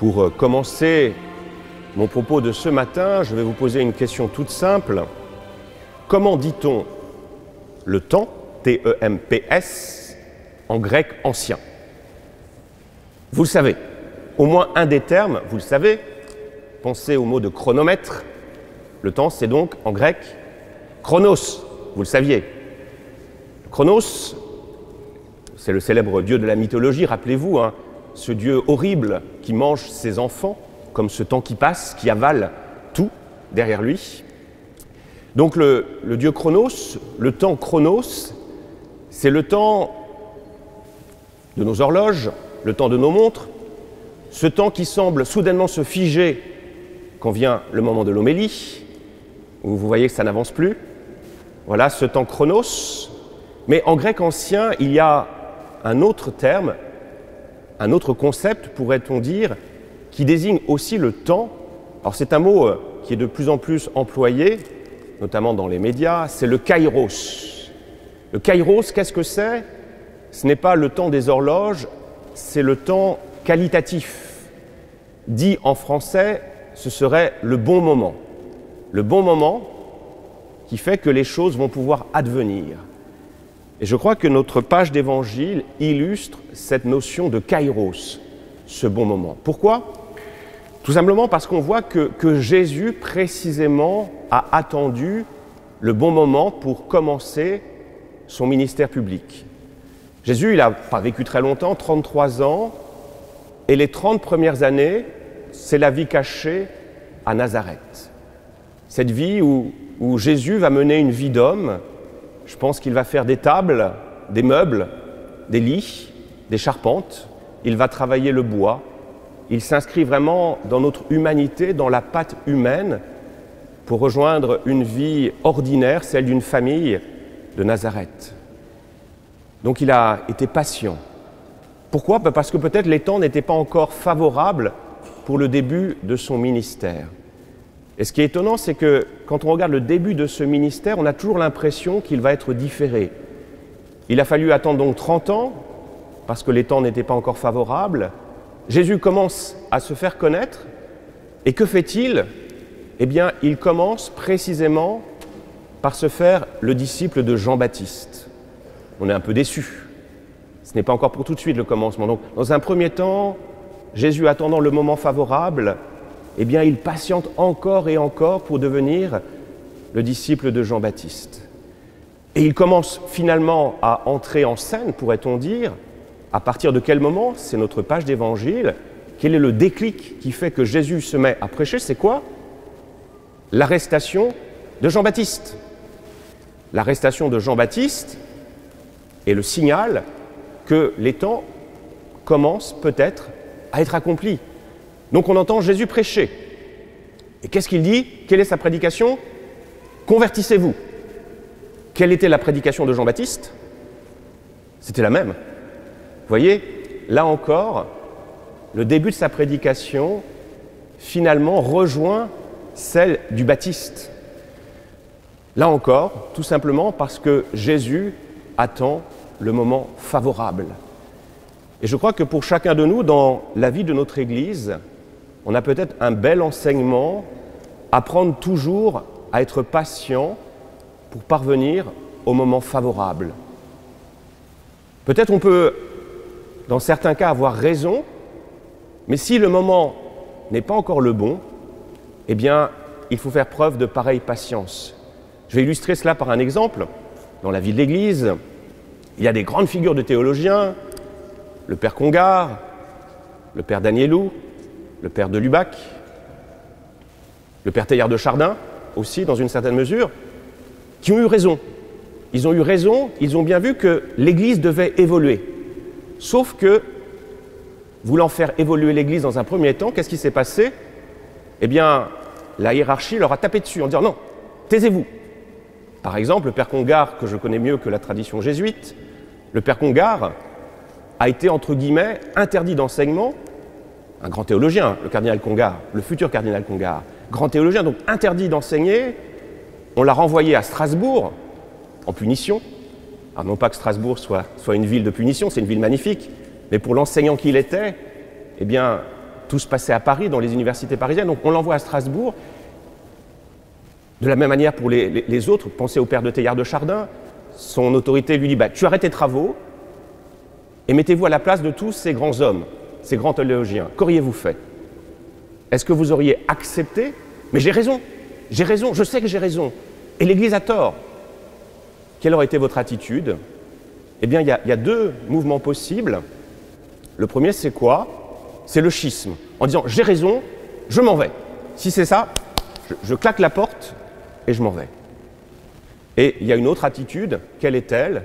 Pour commencer mon propos de ce matin, je vais vous poser une question toute simple. Comment dit-on le temps, T-E-M-P-S, en grec ancien? Vous le savez, au moins un des termes, vous le savez, pensez au mot de chronomètre. Le temps, c'est donc en grec chronos, vous le saviez. Chronos, c'est le célèbre dieu de la mythologie, rappelez-vous, hein, ce dieu horrible qui mange ses enfants, comme ce temps qui passe, qui avale tout derrière lui. Donc le dieu Chronos, le temps Chronos, c'est le temps de nos horloges, le temps de nos montres, ce temps qui semble soudainement se figer quand vient le moment de l'homélie, où vous voyez que ça n'avance plus. Voilà ce temps Chronos. Mais en grec ancien, il y a un autre terme, un autre concept, pourrait-on dire, qui désigne aussi le temps. Alors c'est un mot qui est de plus en plus employé, notamment dans les médias, c'est le kairos. Le kairos, qu'est-ce que c'est? Ce n'est pas le temps des horloges, c'est le temps qualitatif. Dit en français, ce serait le bon moment. Le bon moment qui fait que les choses vont pouvoir advenir. Et je crois que notre page d'évangile illustre cette notion de kairos, ce bon moment. Pourquoi? Tout simplement parce qu'on voit que Jésus, précisément, a attendu le bon moment pour commencer son ministère public. Jésus, il n'a pas vécu très longtemps, 33 ans, et les 30 premières années, c'est la vie cachée à Nazareth. Cette vie où Jésus va mener une vie d'homme. Je pense qu'il va faire des tables, des meubles, des lits, des charpentes. Il va travailler le bois. Il s'inscrit vraiment dans notre humanité, dans la patte humaine, pour rejoindre une vie ordinaire, celle d'une famille de Nazareth. Donc il a été patient. Pourquoi? Parce que peut-être les temps n'étaient pas encore favorables pour le début de son ministère. Et ce qui est étonnant, c'est que quand on regarde le début de ce ministère, on a toujours l'impression qu'il va être différé. Il a fallu attendre donc 30 ans, parce que les temps n'étaient pas encore favorables. Jésus commence à se faire connaître, et que fait-il? Eh bien, il commence précisément par se faire le disciple de Jean-Baptiste. On est un peu déçus. Ce n'est pas encore pour tout de suite le commencement. Donc, dans un premier temps, Jésus attendant le moment favorable, eh bien, il patiente encore et encore pour devenir le disciple de Jean-Baptiste. Et il commence finalement à entrer en scène, pourrait-on dire. À partir de quel moment? C'est notre page d'évangile. Quel est le déclic qui fait que Jésus se met à prêcher? C'est quoi? L'arrestation de Jean-Baptiste. L'arrestation de Jean-Baptiste est le signal que les temps commencent peut-être à être accomplis. Donc on entend Jésus prêcher. Et qu'est-ce qu'il dit? Quelle est sa prédication? Convertissez-vous. Quelle était la prédication de Jean-Baptiste? C'était la même. Vous voyez, là encore, le début de sa prédication, finalement, rejoint celle du Baptiste. Là encore, tout simplement parce que Jésus attend le moment favorable. Et je crois que pour chacun de nous, dans la vie de notre Église, on a peut-être un bel enseignement, apprendre toujours à être patient pour parvenir au moment favorable. Peut-être on peut, dans certains cas, avoir raison, mais si le moment n'est pas encore le bon, eh bien, il faut faire preuve de pareille patience. Je vais illustrer cela par un exemple. Dans la vie de l'Église, il y a des grandes figures de théologiens, le père Congar, le père Danielou, le père de Lubac, le père Teilhard de Chardin, aussi dans une certaine mesure, qui ont eu raison. Ils ont eu raison, ils ont bien vu que l'Église devait évoluer. Sauf que, voulant faire évoluer l'Église dans un premier temps, qu'est-ce qui s'est passé? Eh bien, la hiérarchie leur a tapé dessus en disant « Non, taisez-vous ». Par exemple, le père Congar, que je connais mieux que la tradition jésuite, le père Congar a été, entre guillemets, interdit d'enseignement, un grand théologien, le cardinal Congar, le futur cardinal Congar, grand théologien, donc interdit d'enseigner, on l'a renvoyé à Strasbourg, en punition. Alors non pas que Strasbourg soit une ville de punition, c'est une ville magnifique, mais pour l'enseignant qu'il était, eh bien, tout se passait à Paris, dans les universités parisiennes, donc on l'envoie à Strasbourg. De la même manière pour les autres, pensez au père de Teilhard de Chardin, son autorité lui dit « tu arrêtes tes travaux et mettez-vous à la place de tous ces grands hommes, ces grands théologiens. Qu'auriez-vous fait? Est-ce que vous auriez accepté? Mais j'ai raison, je sais que j'ai raison. Et l'Église a tort. » Quelle aurait été votre attitude? Eh bien, il y a deux mouvements possibles. Le premier, c'est quoi? C'est le schisme. En disant, j'ai raison, je m'en vais. Si c'est ça, je claque la porte et je m'en vais. Et il y a une autre attitude, quelle est-elle?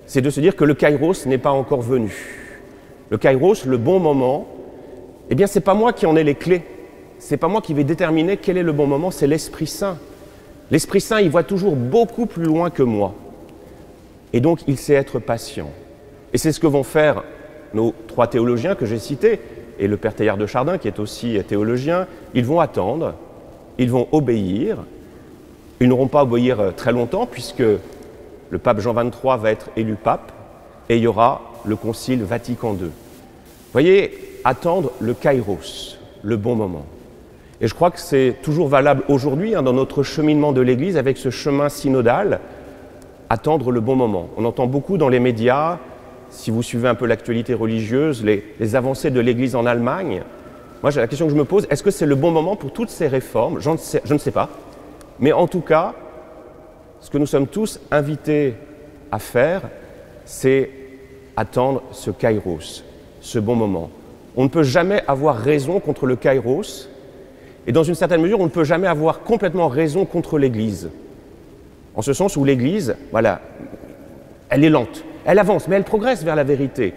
C'est de se dire que le kairos n'est pas encore venu. Le kairos, le bon moment, eh bien, c'est pas moi qui en ai les clés. C'est pas moi qui vais déterminer quel est le bon moment, c'est l'Esprit Saint. L'Esprit Saint, il voit toujours beaucoup plus loin que moi. Et donc, il sait être patient. Et c'est ce que vont faire nos trois théologiens que j'ai cités, et le père Teilhard de Chardin, qui est aussi théologien. Ils vont attendre, ils vont obéir. Ils n'auront pas à obéir très longtemps, puisque le pape Jean XXIII va être élu pape, et il y aura le concile Vatican II. Vous voyez, attendre le kairos, le bon moment. Et je crois que c'est toujours valable aujourd'hui, dans notre cheminement de l'Église, avec ce chemin synodal, attendre le bon moment. On entend beaucoup dans les médias, si vous suivez un peu l'actualité religieuse, les avancées de l'Église en Allemagne. Moi, la question que je me pose, est-ce que c'est le bon moment pour toutes ces réformes? Je ne sais pas. Mais en tout cas, ce que nous sommes tous invités à faire, c'est attendre ce kairos, ce bon moment. On ne peut jamais avoir raison contre le kairos, et dans une certaine mesure, on ne peut jamais avoir complètement raison contre l'Église. En ce sens où l'Église, voilà, elle est lente, elle avance, mais elle progresse vers la vérité.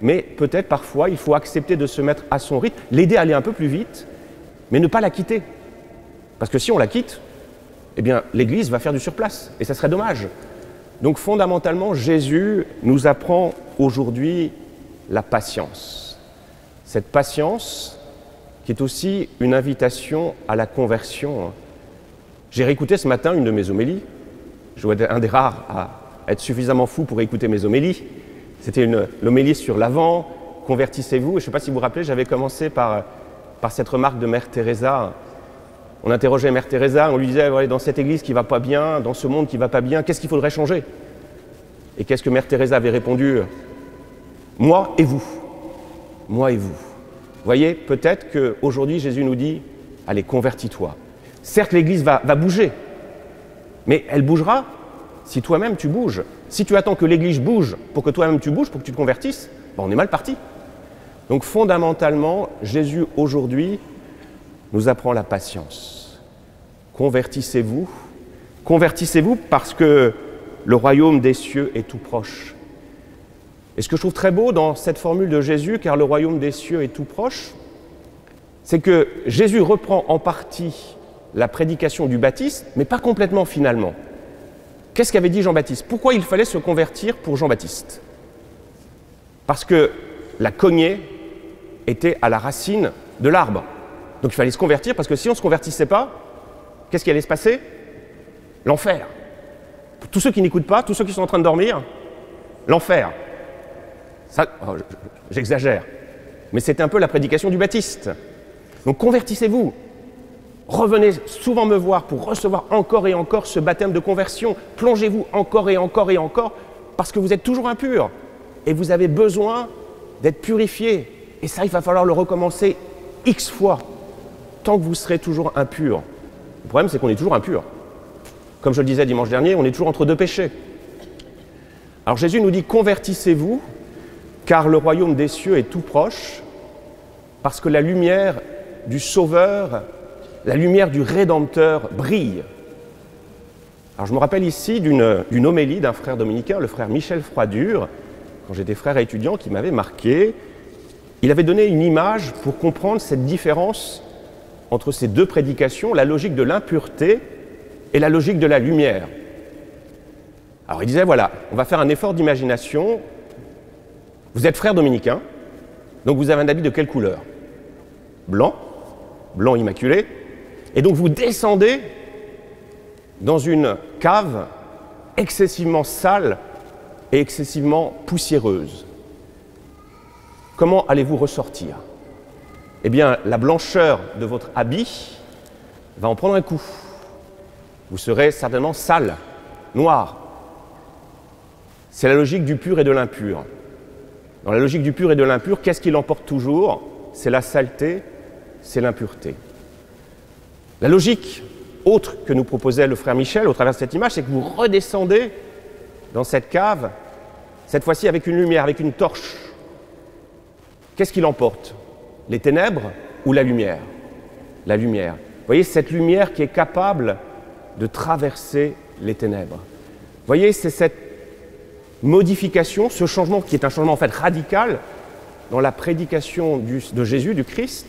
Mais peut-être parfois, il faut accepter de se mettre à son rythme, l'aider à aller un peu plus vite, mais ne pas la quitter. Parce que si on la quitte, eh bien, l'Église va faire du surplace, et ça serait dommage. Donc fondamentalement, Jésus nous apprend aujourd'hui la patience. Cette patience qui est aussi une invitation à la conversion. J'ai réécouté ce matin une de mes homélies. Je dois être un des rares à être suffisamment fou pour écouter mes homélies. C'était l'homélie sur l'Avent, convertissez-vous. Et je ne sais pas si vous vous rappelez, j'avais commencé par cette remarque de Mère Teresa. On interrogeait Mère Teresa, on lui disait, ouais, dans cette église qui ne va pas bien, dans ce monde qui ne va pas bien, qu'est-ce qu'il faudrait changer? Et qu'est-ce que Mère Teresa avait répondu? Moi et vous. Moi et vous. Vous voyez, peut-être qu'aujourd'hui, Jésus nous dit, allez, convertis-toi. Certes, l'église va bouger, mais elle bougera si toi-même tu bouges. Si tu attends que l'église bouge pour que toi-même tu bouges, pour que tu te convertisses, ben on est mal parti. Donc fondamentalement, Jésus aujourd'hui nous apprend la patience. Convertissez-vous. Convertissez-vous parce que le royaume des cieux est tout proche. Et ce que je trouve très beau dans cette formule de Jésus, car le royaume des cieux est tout proche, c'est que Jésus reprend en partie la prédication du Baptiste, mais pas complètement finalement. Qu'est-ce qu'avait dit Jean-Baptiste? Pourquoi il fallait se convertir pour Jean-Baptiste? Parce que la cognée était à la racine de l'arbre. Donc il fallait se convertir, parce que si on ne se convertissait pas, qu'est-ce qui allait se passer? L'enfer. Pour tous ceux qui n'écoutent pas, tous ceux qui sont en train de dormir, l'enfer. Ça, j'exagère, mais c'est un peu la prédication du Baptiste. Donc convertissez-vous. Revenez souvent me voir pour recevoir encore et encore ce baptême de conversion. Plongez-vous encore et encore et encore, parce que vous êtes toujours impurs. Et vous avez besoin d'être purifiés. Et ça, il va falloir le recommencer X fois, tant que vous serez toujours impurs. Le problème, c'est qu'on est toujours impurs. Comme je le disais dimanche dernier, on est toujours entre deux péchés. Alors Jésus nous dit, convertissez-vous, car le royaume des cieux est tout proche, parce que la lumière du Sauveur, la lumière du Rédempteur brille. Alors je me rappelle ici d'une homélie d'un frère dominicain, le frère Michel Froidure, quand j'étais frère et étudiant, qui m'avait marqué. Il avait donné une image pour comprendre cette différence entre ces deux prédications, la logique de l'impureté et la logique de la lumière. Alors il disait, voilà, on va faire un effort d'imagination. Vous êtes frère dominicain, donc vous avez un habit de quelle couleur? Blanc, blanc immaculé. Et donc vous descendez dans une cave excessivement sale et excessivement poussiéreuse. Comment allez-vous ressortir? eh bien, la blancheur de votre habit va en prendre un coup. Vous serez certainement sale, noir. C'est la logique du pur et de l'impur. Dans la logique du pur et de l'impur, qu'est-ce qui l'emporte toujours? C'est la saleté, c'est l'impureté. La logique autre que nous proposait le frère Michel au travers de cette image, c'est que vous redescendez dans cette cave, cette fois-ci avec une lumière, avec une torche. Qu'est-ce qui l'emporte? Les ténèbres ou la lumière? La lumière. Vous voyez, cette lumière qui est capable de traverser les ténèbres. Vous voyez, c'est cette modification, ce changement qui est un changement en fait radical dans la prédication de Jésus, du Christ,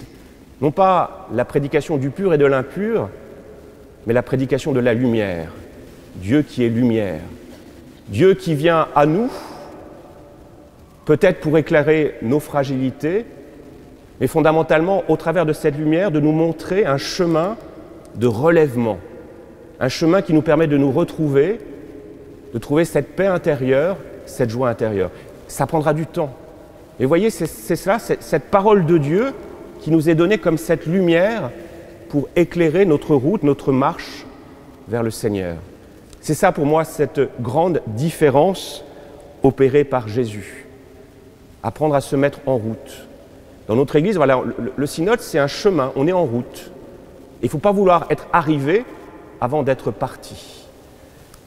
non pas la prédication du pur et de l'impur, mais la prédication de la lumière. Dieu qui est lumière. Dieu qui vient à nous, peut-être pour éclairer nos fragilités, mais fondamentalement, au travers de cette lumière, de nous montrer un chemin de relèvement, un chemin qui nous permet de nous retrouver, de trouver cette paix intérieure, cette joie intérieure. Ça prendra du temps. Et vous voyez, c'est cela, cette parole de Dieu qui nous est donnée comme cette lumière pour éclairer notre route, notre marche vers le Seigneur. C'est ça pour moi, cette grande différence opérée par Jésus. Apprendre à se mettre en route. Dans notre Église, voilà, le synode, c'est un chemin, on est en route. Il ne faut pas vouloir être arrivé avant d'être parti.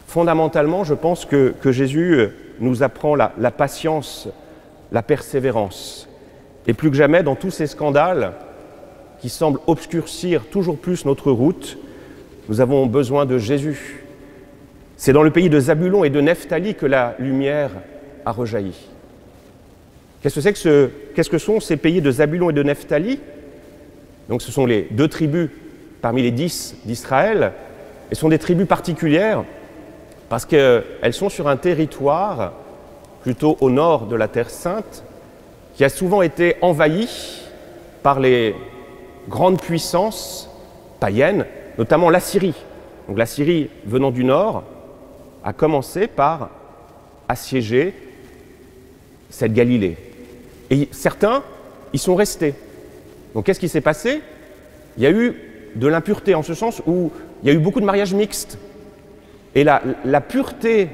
Fondamentalement, je pense que Jésus nous apprend la patience, la persévérance. Et plus que jamais, dans tous ces scandales qui semblent obscurcir toujours plus notre route, nous avons besoin de Jésus. C'est dans le pays de Zabulon et de Nephtali que la lumière a rejailli. Qu'est-ce que sont ces pays de Zabulon et de Nephtali? Donc ce sont les 2 tribus parmi les 10 d'Israël, et sont des tribus particulières parce qu'elles sont sur un territoire plutôt au nord de la Terre Sainte, qui a souvent été envahi par les grandes puissances païennes, notamment l'Assyrie. Donc l'Assyrie, venant du nord, a commencé par assiéger cette Galilée. Et certains y sont restés. Donc qu'est-ce qui s'est passé? Il y a eu de l'impureté, en ce sens où il y a eu beaucoup de mariages mixtes. Et la pureté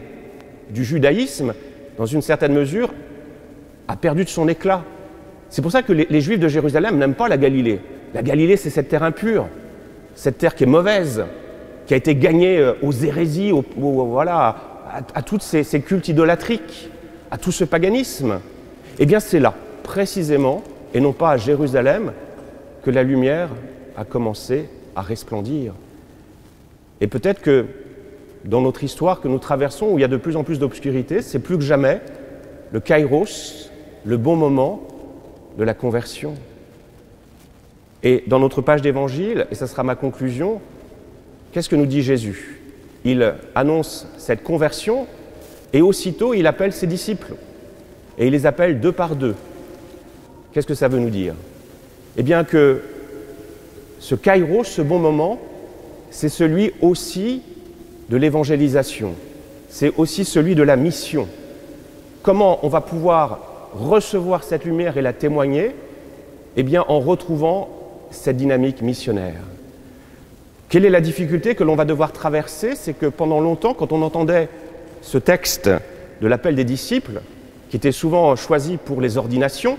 du judaïsme, dans une certaine mesure, a perdu de son éclat. C'est pour ça que les Juifs de Jérusalem n'aiment pas la Galilée. La Galilée, c'est cette terre impure, cette terre qui est mauvaise, qui a été gagnée aux hérésies, voilà, à tous ces cultes idolâtriques, à tout ce paganisme. Eh bien, c'est là, précisément, et non pas à Jérusalem, que la lumière a commencé à resplendir. Et peut-être que dans notre histoire que nous traversons, où il y a de plus en plus d'obscurité, c'est plus que jamais le kairos, le bon moment de la conversion. Et dans notre page d'évangile, et ça sera ma conclusion, qu'est-ce que nous dit Jésus? Il annonce cette conversion et aussitôt il appelle ses disciples. Et il les appelle 2 par 2. Qu'est-ce que ça veut nous dire? Eh bien que ce kairos, ce bon moment, c'est celui aussi de l'évangélisation. C'est aussi celui de la mission. Comment on va pouvoir recevoir cette lumière et la témoigner? Eh bien en retrouvant cette dynamique missionnaire. Quelle est la difficulté que l'on va devoir traverser? C'est que pendant longtemps, quand on entendait ce texte de l'appel des disciples, qui était souvent choisi pour les ordinations,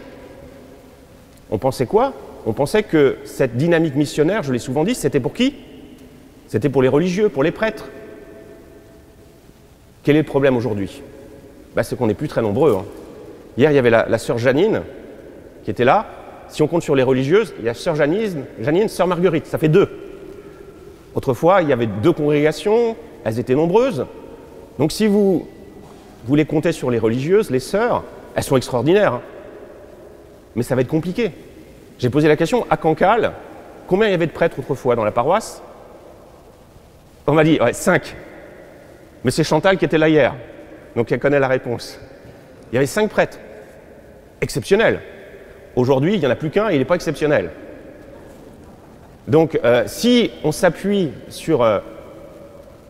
on pensait quoi? On pensait que cette dynamique missionnaire, je l'ai souvent dit, c'était pour qui? C'était pour les religieux, pour les prêtres. Quel est le problème aujourd'hui? C'est qu'on n'est plus très nombreux. Hier, il y avait la sœur Janine qui était là. Si on compte sur les religieuses, il y a sœur Janine, sœur Marguerite, ça fait 2. Autrefois, il y avait 2 congrégations, elles étaient nombreuses. Donc si vous voulez compter sur les religieuses, les sœurs, elles sont extraordinaires. Mais ça va être compliqué. J'ai posé la question à Cancale, combien il y avait de prêtres autrefois dans la paroisse? On m'a dit, 5. Mais c'est Chantal qui était là hier, donc elle connaît la réponse. Il y avait 5 prêtres. Exceptionnel. Aujourd'hui, il n'y en a plus qu'un et il n'est pas exceptionnel. Donc, si on s'appuie sur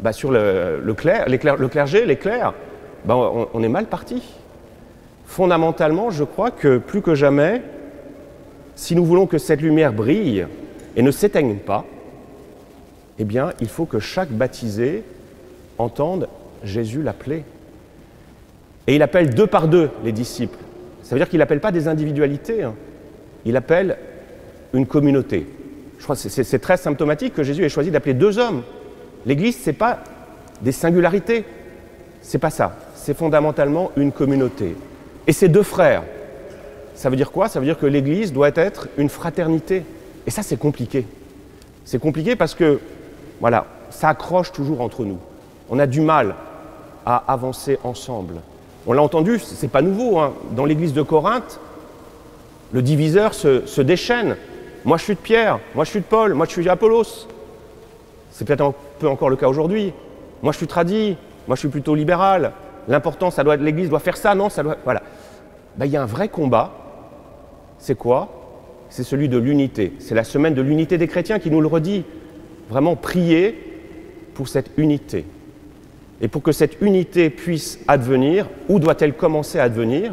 le clergé, les clercs, on est mal parti. Fondamentalement, je crois que plus que jamais, si nous voulons que cette lumière brille et ne s'éteigne pas, eh bien, il faut que chaque baptisé entende Jésus l'appeler. Et il appelle 2 par 2 les disciples. Ça veut dire qu'il n'appelle pas des individualités, hein. Il appelle une communauté. Je crois que c'est très symptomatique que Jésus ait choisi d'appeler 2 hommes. L'Église, ce n'est pas des singularités, c'est pas ça. C'est fondamentalement une communauté. Et c'est 2 frères. Ça veut dire quoi? Ça veut dire que l'Église doit être une fraternité. Et ça, c'est compliqué. C'est compliqué parce que, voilà, ça accroche toujours entre nous. On a du mal à avancer ensemble. On l'a entendu, c'est pas nouveau, hein. Dans l'église de Corinthe, le diviseur se déchaîne. Moi je suis de Pierre, moi je suis de Paul, moi je suis d'Apollos. C'est peut-être un peu encore le cas aujourd'hui. Moi je suis tradi, moi je suis plutôt libéral. L'important, ça doit être l'église doit faire ça, non, ça doit. Voilà. Ben, il y a un vrai combat. C'est quoi? C'est celui de l'unité. C'est la semaine de l'unité des chrétiens qui nous le redit. Vraiment prier pour cette unité. Et pour que cette unité puisse advenir, où doit-elle commencer à advenir?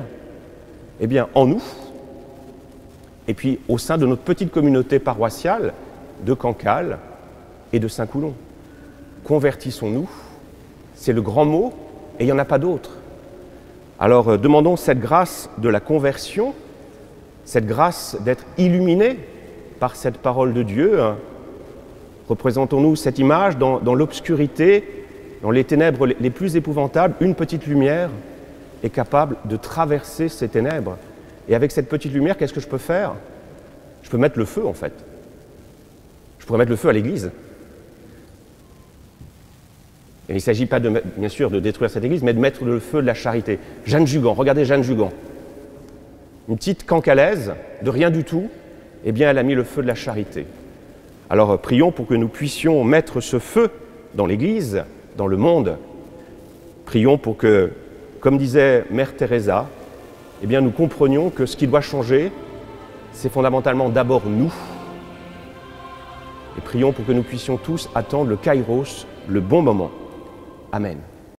Eh bien, en nous, et puis au sein de notre petite communauté paroissiale de Cancale et de Saint-Coulon. Convertissons-nous, c'est le grand mot, et il n'y en a pas d'autre. Alors, demandons cette grâce de la conversion, cette grâce d'être illuminés par cette parole de Dieu. Représentons-nous cette image dans l'obscurité, dans les ténèbres les plus épouvantables, une petite lumière est capable de traverser ces ténèbres. Et avec cette petite lumière, qu'est-ce que je peux faire? Je peux mettre le feu, en fait. Je pourrais mettre le feu à l'église. Et il ne s'agit pas, bien sûr, de détruire cette église, mais de mettre le feu de la charité. Jeanne Jugan, regardez Jeanne Jugan. Une petite cancalaise, de rien du tout, eh bien, elle a mis le feu de la charité. Alors, prions pour que nous puissions mettre ce feu dans l'église, dans le monde. Prions pour que, comme disait Mère Teresa, eh bien, nous comprenions que ce qui doit changer, c'est fondamentalement d'abord nous. Et prions pour que nous puissions tous attendre le kairos, le bon moment. Amen.